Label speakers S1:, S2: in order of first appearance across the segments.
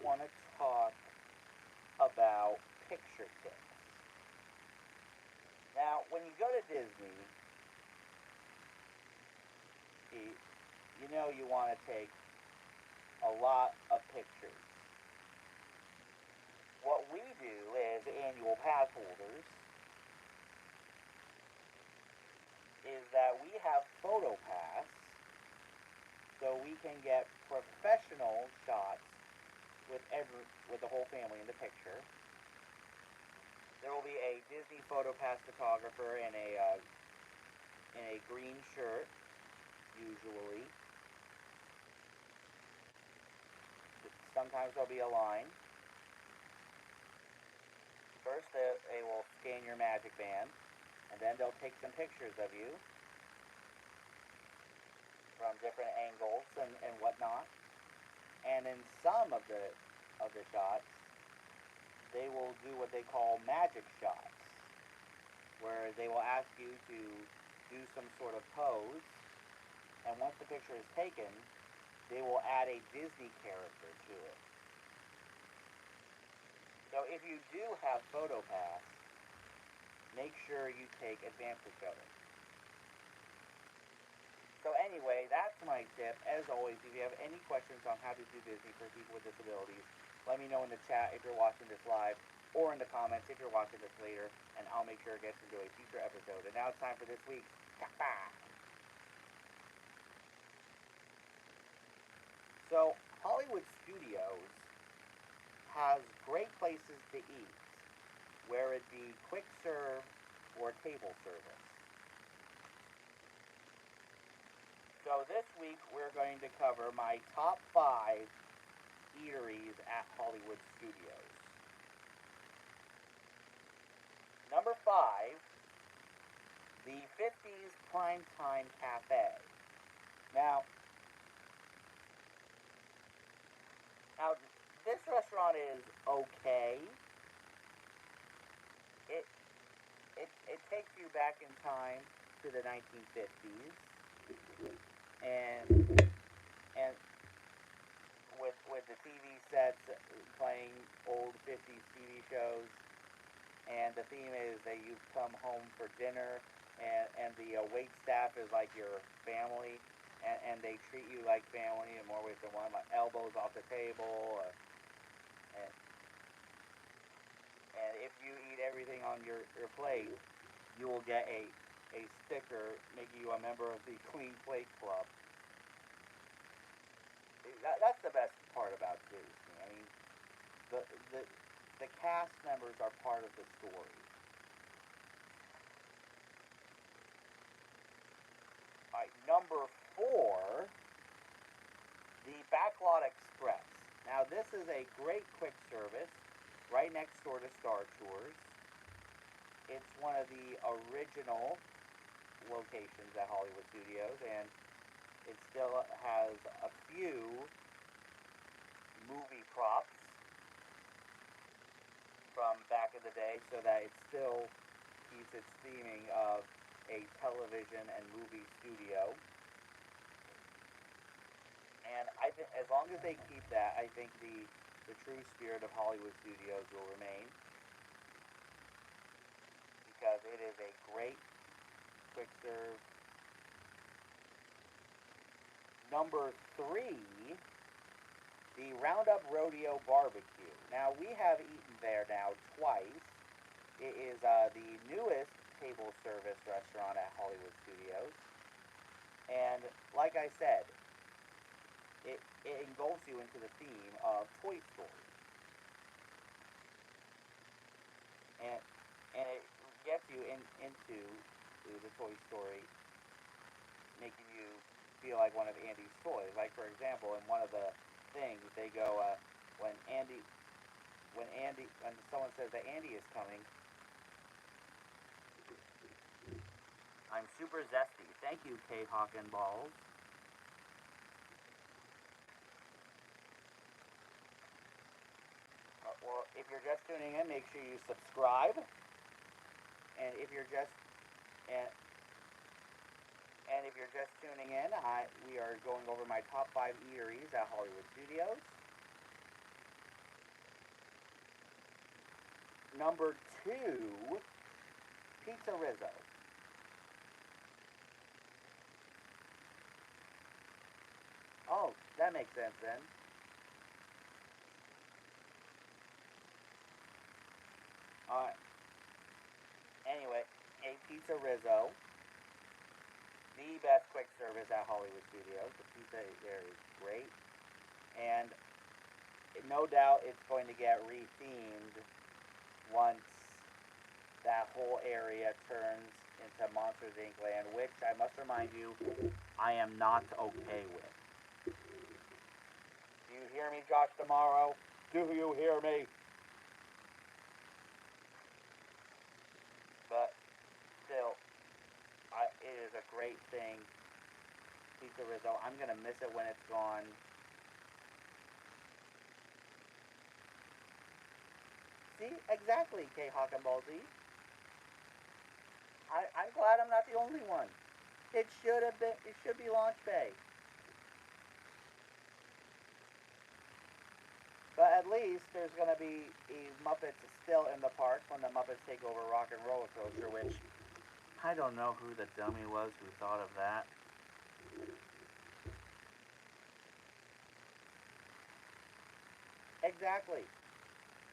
S1: want to talk about picture tips. Now, when you go to Disney, you, you know you want to take a lot of pictures. What we do as annual pass holders is that we have photo pass, so we can get professional shots with the whole family in the picture. There will be a Disney photo pass photographer in a green shirt, usually. Sometimes there'll be a line. First, they will scan your magic band, and then they'll take some pictures of you from different angles and whatnot. And in some of the shots, they will do what they call magic shots, where they will ask you to do some sort of pose, and once the picture is taken, they will add a Disney character to it. So if you do have PhotoPass, make sure you take advantage of it. So anyway, that's my tip. As always, if you have any questions on how to do Disney for people with disabilities, let me know in the chat if you're watching this live, or in the comments if you're watching this later, and I'll make sure it gets into a future episode. And now it's time for this week's Kappa! So, Hollywood Studios has great places to eat, where it be quick serve or table service. So this week we're going to cover my top 5 eateries at Hollywood Studios. Number 5, the 50s Primetime Cafe. Now, this restaurant is okay. It takes you back in time to the 1950s, and with the TV sets playing old 50s TV shows, and the theme is that you've come home for dinner, and the wait staff is like your family, and they treat you like family in more ways than one, like elbows off the table, and if you eat everything on your plate, you will get a sticker making you a member of the Clean Plate Club. That's the best part about Disney. I mean, the cast members are part of the story. Alright, number 4, the Backlot Express. Now, this is a great quick service right next door to Star Tours. It's one of the original locations at Hollywood Studios, and it still has a few movie props from back in the day, so that it still keeps its theming of a television and movie studio. And I think as long as they keep that, I think the true spirit of Hollywood Studios will remain, because it is a great quick serve. Number 3, the Roundup Rodeo Barbecue. Now, we have eaten there now twice. It is the newest table service restaurant at Hollywood Studios. And like I said, it engulfs you into the theme of Toy Story. And it gets you into the Toy Story, making you feel like one of Andy's toys. Like, for example, in one of the things, they go, when someone says that Andy is coming, I'm super zesty. Thank you, Kate Hawkenballs. Well, if you're just tuning in, make sure you subscribe. And if you're just if you're just tuning in, we are going over my top 5 eateries at Hollywood Studios. number 2, pizza Rizzo. Oh, that makes sense then. Alright. Anyway, a pizza Rizzo, the best quick service at Hollywood Studios. The pizza there is great. And no doubt it's going to get rethemed once that whole area turns into Monsters Inc. land, which I must remind you, I am not okay with. Do you hear me, Josh Tomorrow? Do you hear me? But still, it is a great thing. Pizza Rizzo. I'm gonna miss it when it's gone. See, exactly, K Hawk and Ball Z. I'm glad I'm not the only one. It should have been. It should be Launch Bay. But at least there's going to be a Muppets still in the park when the Muppets take over Rock and Roller Coaster, which I don't know who the dummy was who thought of that. Exactly.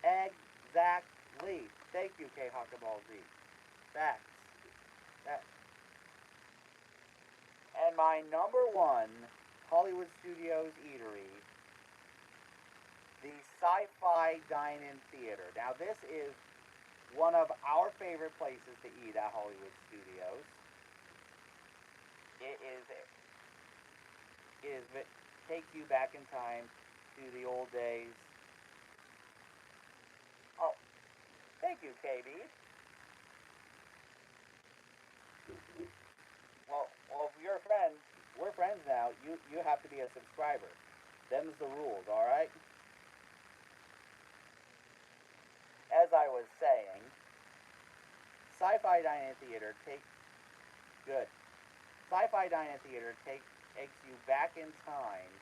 S1: Exactly. Thank you, K Hawk and Ball Z. Facts. That. And my number 1 Hollywood Studios eatery, the Sci-Fi Dine-In Theater. Now this is one of our favorite places to eat at Hollywood Studios. It is takes you back in time to the old days. Oh, thank you, KB. Well, if you're a friend, we're friends now. You have to be a subscriber. Them's the rules, all right? As I was saying, Sci-Fi Dine-In Theater good. Sci-Fi Dine-In Theater takes you back in time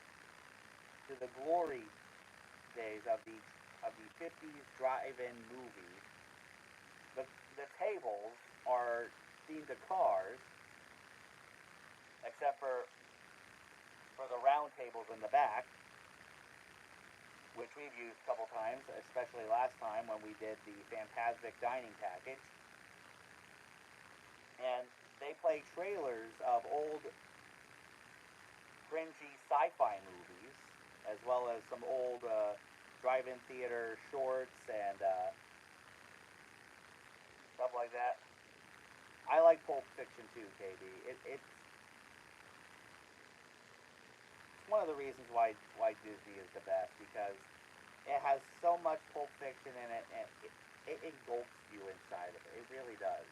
S1: to the glory days of the 50s drive-in movie. The the tables are themed to cars, except for the round tables in the back, which we've used a couple times, especially last time when we did the Fantastic Dining Package. And they play trailers of old cringy sci-fi movies, as well as some old drive-in theater shorts and stuff like that. I like Pulp Fiction too, KB. It's one of the reasons why Disney is the best, because it has so much Pulp Fiction in it, and it engulfs you inside of it. It really does.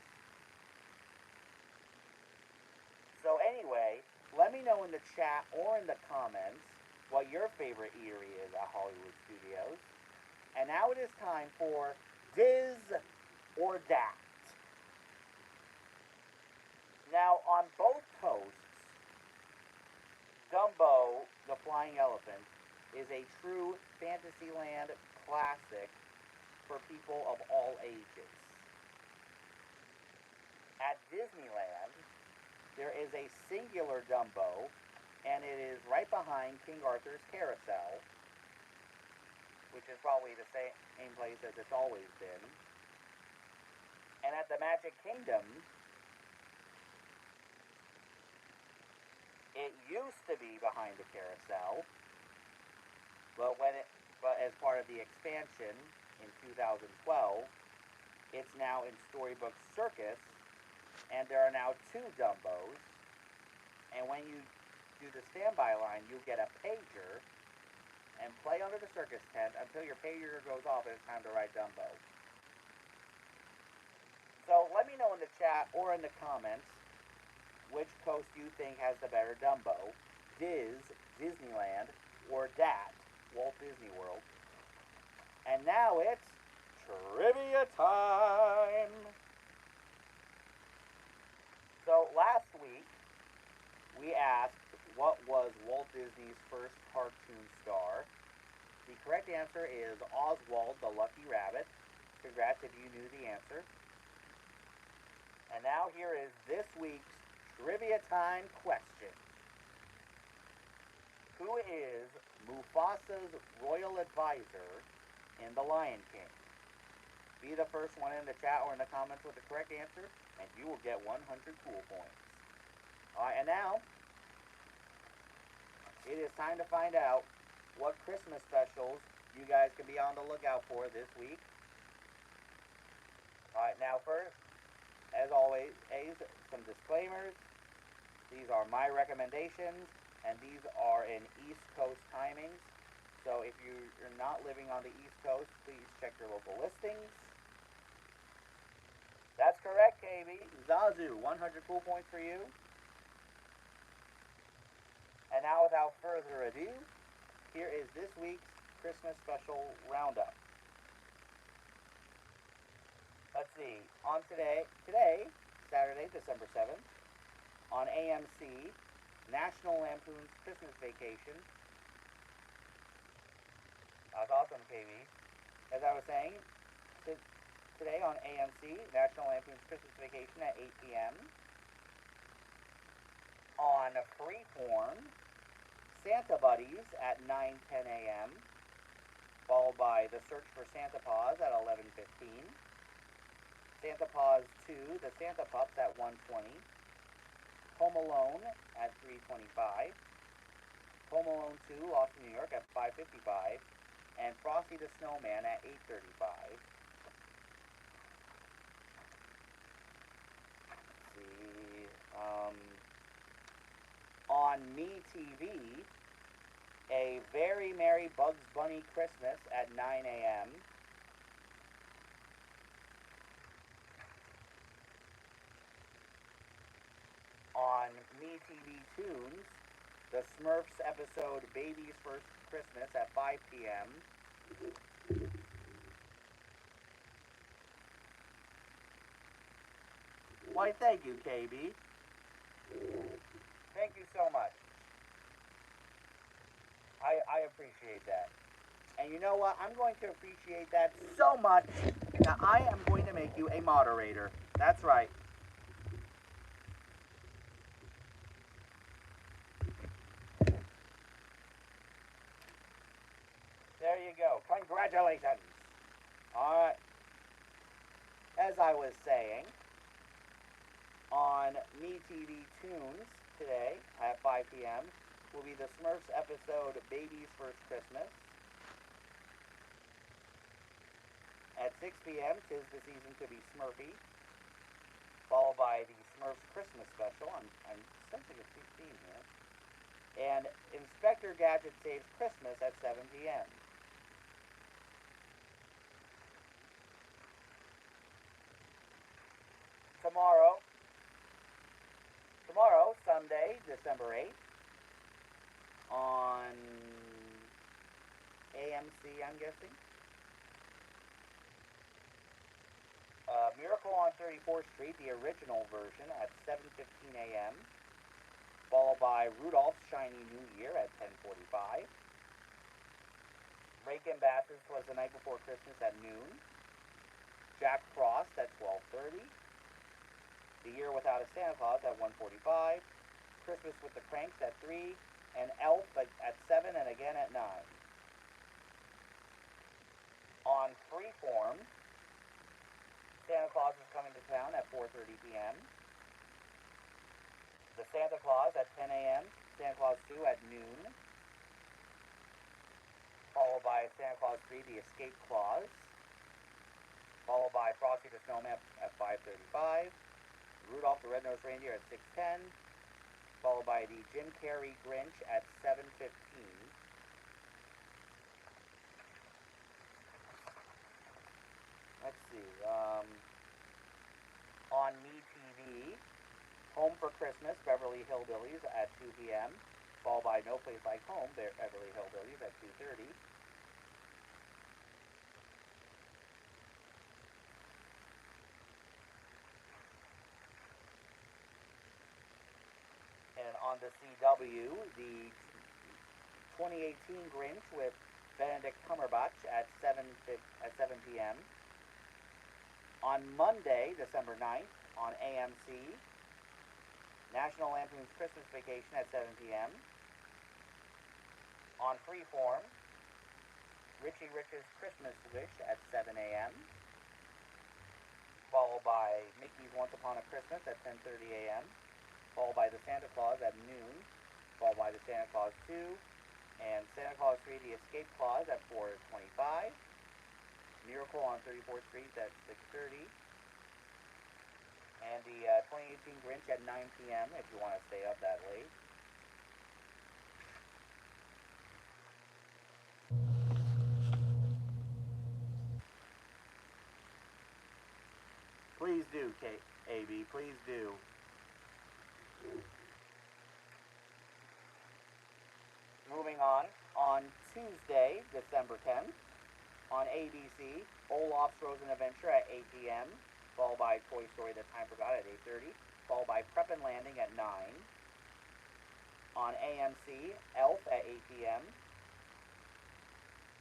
S1: So anyway, let me know in the chat or in the comments what your favorite eatery is at Hollywood Studios. And now it is time for Diz or Dat. Now on both coasts, Dumbo, the Flying Elephant, is a true Fantasyland classic for people of all ages. At Disneyland, there is a singular Dumbo, and it is right behind King Arthur's Carousel, which is probably the same place as it's always been. And at the Magic Kingdom, it used to be behind the carousel, but as part of the expansion in 2012, it's now in Storybook Circus, and there are now 2 Dumbos. And when you do the standby line, you get a pager and play under the circus tent until your pager goes off and it's time to ride Dumbo. So let me know in the chat or in the comments which coast you think has the better Dumbo, Diz, Disneyland, or Dat, Walt Disney World. And now it's trivia time! So last week, we asked what was Walt Disney's first cartoon star. The correct answer is Oswald the Lucky Rabbit. Congrats if you knew the answer. And now here is this week's Trivia Time question. Who is Mufasa's royal advisor in The Lion King? Be the first one in the chat or in the comments with the correct answer, and you will get 100 cool points. Alright, and now, it is time to find out what Christmas specials you guys can be on the lookout for this week. Alright, now first, as always, some disclaimers. These are my recommendations, and these are in East Coast timings. So if you're not living on the East Coast, please check your local listings. That's correct, KB. Zazu, 100 cool points for you. And now, without further ado, here is this week's Christmas special roundup. Let's see. On today, Saturday, December 7th, on AMC, National Lampoon's Christmas Vacation. That's awesome, KB. As I was saying, today on AMC, National Lampoon's Christmas Vacation at 8 p.m. On Freeform, Santa Buddies at 9:10 a.m., followed by The Search for Santa Paws at 11:15. Santa Paws 2, The Santa Pups at 1:20. Home Alone at 3:25. Home Alone 2, Lost in New York at 5:55. And Frosty the Snowman at 8:35. Let's see. On MeTV, A Very Merry Bugs Bunny Christmas at 9 a.m. On MeTV Tunes, the Smurfs episode Baby's First Christmas at 5 p.m. Why, thank you, KB. Thank you so much. I appreciate that. And you know what? I'm going to appreciate that so much that I am going to make you a moderator. That's right. There you go. Congratulations. Alright. As I was saying, on MeTV Tunes today at 5 p.m. will be the Smurfs episode Baby's First Christmas. At 6 p.m., 'Tis the Season to be Smurfy, followed by the Smurfs Christmas special. I'm sensing a theme here. And Inspector Gadget Saves Christmas at 7 p.m. Tomorrow, Sunday, December 8th, on AMC, I'm guessing. Miracle on 34th Street, the original version, at 7:15 a.m., followed by Rudolph's Shiny New Year at 10:45. Rankin Bass's Was the Night Before Christmas at noon. Jack Frost at 12:30. The Year Without a Santa Claus at 1:45. Christmas with the Cranks at 3. And Elf at 7 and again at 9. On Freeform, Santa Claus is Coming to Town at 4:30 p.m. The Santa Claus at 10 a.m. Santa Claus 2 at noon. Followed by Santa Claus 3, The Escape Clause. Followed by Frosty the Snowman at 5:35. Rudolph the Red-Nosed Reindeer at 6:10. Followed by the Jim Carrey Grinch at 7:15. Let's see. On MeTV, Home for Christmas, Beverly Hillbillies at 2 p.m. Followed by No Place Like Home, Beverly Hillbillies at 2:30. And on the CW, the 2018 Grinch with Benedict Cumberbatch at 7 p.m. On Monday, December 9th, on AMC, National Lampoon's Christmas Vacation at 7 p.m. On Freeform, Richie Rich's Christmas Wish at 7 a.m. Followed by Mickey's Once Upon a Christmas at 10:30 a.m. Followed by the Santa Claus at noon. Followed by the Santa Claus 2 and Santa Claus 3: The Escape Clause at 4:25. Miracle on 34th Street at 6:30. And the 2018 Grinch at 9 p.m. if you want to stay up that late. Please do, AB. Please do. Moving on Tuesday, December 10th, on ABC, Olaf's Frozen Adventure at 8 p.m., followed by Toy Story The Time Forgot at 8:30, followed by Prep and Landing at 9. On AMC, Elf at 8 p.m.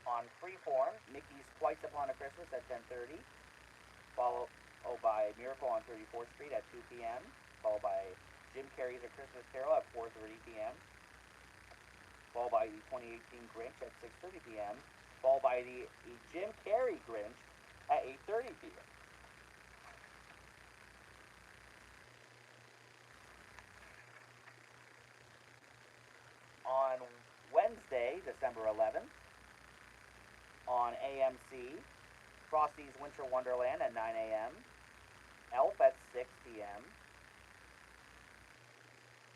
S1: On Freeform, Mickey's Twice Upon a Christmas at 10:30, followed by Miracle on 34th Street at 2 p.m., followed by Jim Carrey's A Christmas Carol at 4:30 p.m., followed by the 2018 Grinch at 6:30 p.m., followed by the Jim Carrey Grinch at 8:30 p.m. On Wednesday, December 11th, on AMC, Frosty's Winter Wonderland at 9 a.m., Elf at 6 p.m.,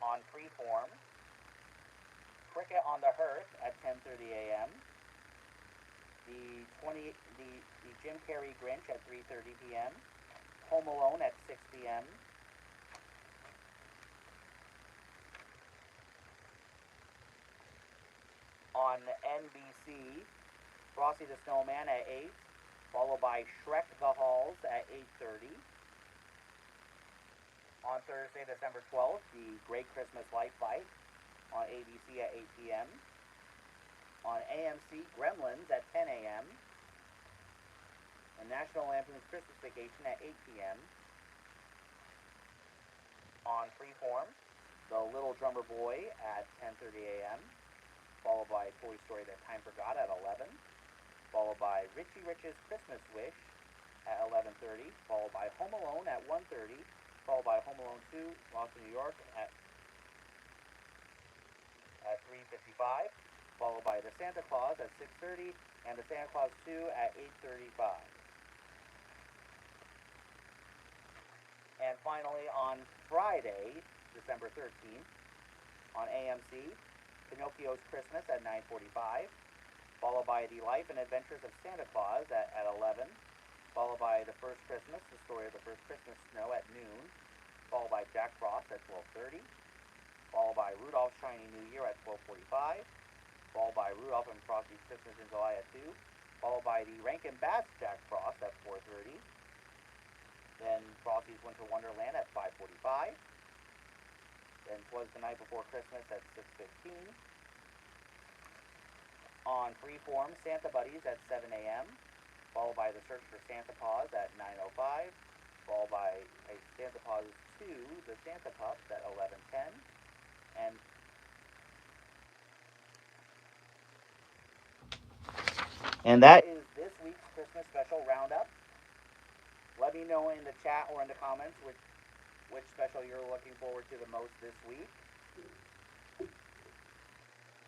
S1: on Freeform, Cricket on the Hearth at 10:30 a.m., the Jim Carrey Grinch at 3:30 p.m., Home Alone at 6 p.m., on NBC, Frosty the Snowman at 8, followed by Shrek the Halls at 8:30. On Thursday, December 12th, The Great Christmas Light Fight on ABC at 8 p.m. On AMC, Gremlins at 10 a.m. and National Lampoon's Christmas Vacation at 8 p.m. On Freeform, The Little Drummer Boy at 10:30 a.m., followed by Toy Story The Time Forgot at 11, followed by Richie Rich's Christmas Wish at 11:30, followed by Home Alone at 1:30, followed by Home Alone 2, Lost in New York at 3:55, followed by The Santa Claus at 6:30, and The Santa Claus 2 at 8:35. And finally, on Friday, December 13th, on AMC, Pinocchio's Christmas at 9:45, followed by The Life and Adventures of Santa Claus at 11, followed by The First Christmas, The Story of the First Christmas Snow at noon, followed by Jack Frost at 12:30, followed by Rudolph's Shiny New Year at 12:45, followed by Rudolph and Frosty's Christmas in July at 2, followed by the Rankin Bass Jack Frost at 4:30, then Frosty's Winter Wonderland at 5:45, then 'Twas the Night Before Christmas at 6:15, on Freeform, Santa Buddies at 7 a.m., followed by The Search for Santa Paws at 9:05, followed by Santa Paws 2, The Santa Pups at 11:10, and that is this week's Christmas special roundup. Let me know in the chat or in the comments which special you're looking forward to the most this week.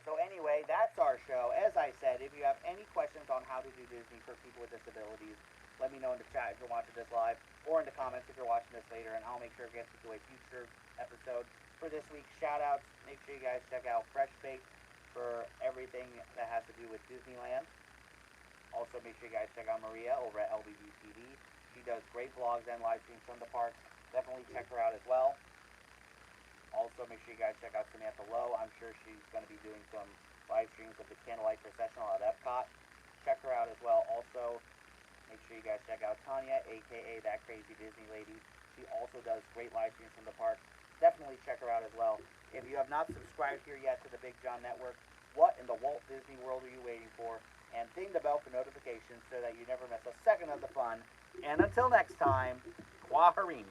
S1: So anyway, that's our show. As I said, if you have any questions on how to do Disney for people with disabilities, let me know in the chat if you're watching this live, or in the comments if you're watching this later, and I'll make sure it gets into a future episode. For this week's shout-outs, make sure you guys check out Fresh Baked for everything that has to do with Disneyland. Also, make sure you guys check out Maria over at LBB TV. She does great vlogs and live streams from the parks. Definitely check her out as well. Also, make sure you guys check out Samantha Lowe. I'm sure she's going to be doing some live streams of the Candlelight Processional at Epcot. Check her out as well. Also, make sure you guys check out Tanya, a.k.a. That Crazy Disney Lady. She also does great live streams from the parks. Definitely check her out as well. If you have not subscribed here yet to the Big John Network, what in the Walt Disney World are you waiting for? And ding the bell for notifications so that you never miss a second of the fun And until next time, Kwaharini.